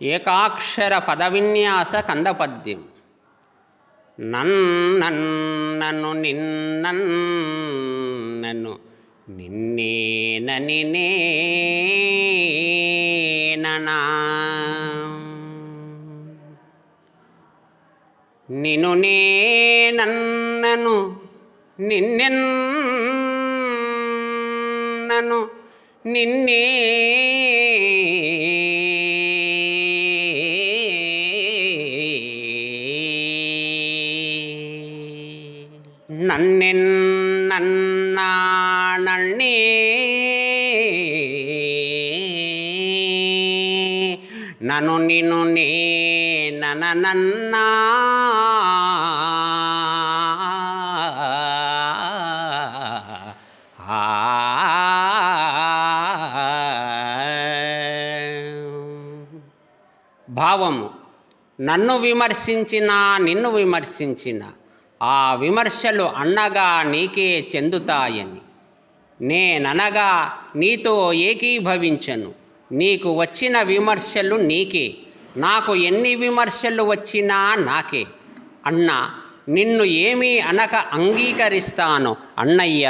ఏకాక్షర పదవిన్యాస కందపద్యం. నన్నను నిన్నను నిన్నేనని నేననా నిన్ను నేనన్నను నిన్నెన్నను నిన్నే నన్నెన్నన్నా నన్నే నన్ను నిన్ను నేనన్నా భావము: నన్ను విమర్శించిన నిన్ను విమర్శించిన ఆ విమర్శలు అన్నగా నీకే చెందుతాయని, నేననగా నీతో ఏకీభవించను. నీకు వచ్చిన విమర్శలు నీకే, నాకు ఎన్ని విమర్శలు వచ్చినా నాకే. అన్న, నిన్ను ఏమీ అనక అంగీకరిస్తాను అన్నయ్య.